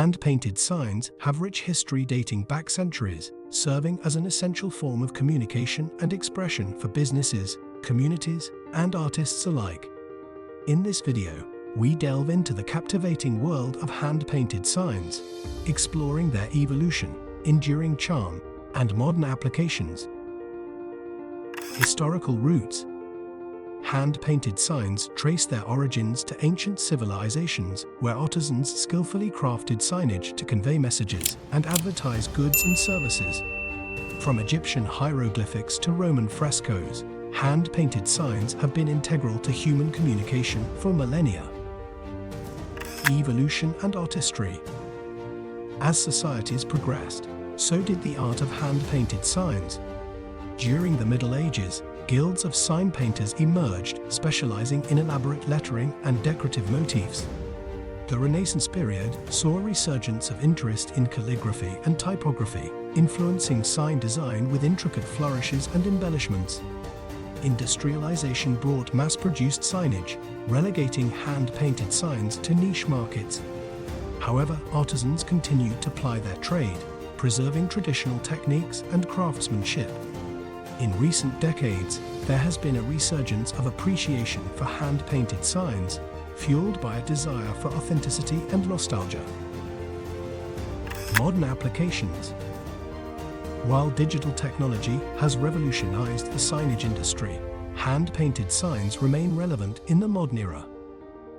Hand-painted signs have rich history dating back centuries, serving as an essential form of communication and expression for businesses, communities, and artists alike. In this video, we delve into the captivating world of hand-painted signs, exploring their evolution, enduring charm, and modern applications. Historical roots. Hand-painted signs trace their origins to ancient civilizations where artisans skillfully crafted signage to convey messages and advertise goods and services. From Egyptian hieroglyphics to Roman frescoes, hand-painted signs have been integral to human communication for millennia. Evolution and artistry. As societies progressed, so did the art of hand-painted signs. During the Middle Ages, guilds of sign painters emerged, specializing in elaborate lettering and decorative motifs. The Renaissance period saw a resurgence of interest in calligraphy and typography, influencing sign design with intricate flourishes and embellishments. Industrialization brought mass-produced signage, relegating hand-painted signs to niche markets. However, artisans continued to ply their trade, preserving traditional techniques and craftsmanship. In recent decades, there has been a resurgence of appreciation for hand-painted signs, fueled by a desire for authenticity and nostalgia. Modern applications. While digital technology has revolutionized the signage industry, hand-painted signs remain relevant in the modern era.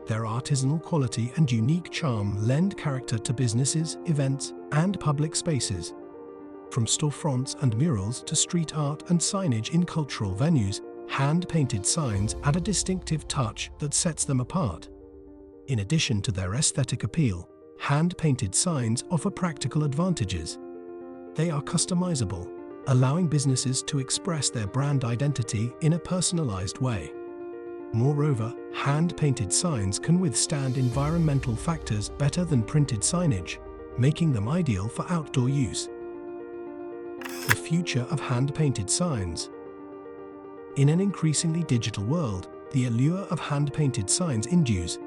Their artisanal quality and unique charm lend character to businesses, events, and public spaces. From storefronts and murals to street art and signage in cultural venues, hand-painted signs add a distinctive touch that sets them apart. In addition to their aesthetic appeal, hand-painted signs offer practical advantages. They are customizable, allowing businesses to express their brand identity in a personalized way. Moreover, hand-painted signs can withstand environmental factors better than printed signage, making them ideal for outdoor use. The future of hand-painted signs. In an increasingly digital world, the allure of hand-painted signs endures.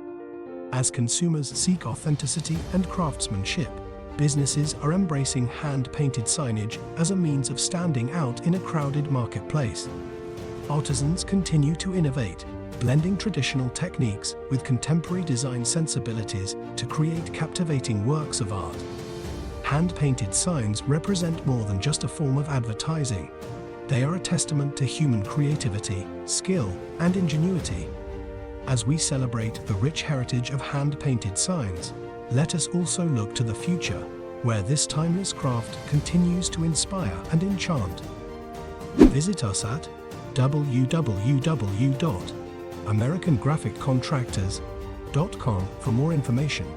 As consumers seek authenticity and craftsmanship, businesses are embracing hand-painted signage as a means of standing out in a crowded marketplace. Artisans continue to innovate, blending traditional techniques with contemporary design sensibilities to create captivating works of art. Hand-painted signs represent more than just a form of advertising. They are a testament to human creativity, skill, and ingenuity. As we celebrate the rich heritage of hand-painted signs, let us also look to the future, where this timeless craft continues to inspire and enchant. Visit us at www.americangraphiccontractors.com for more information.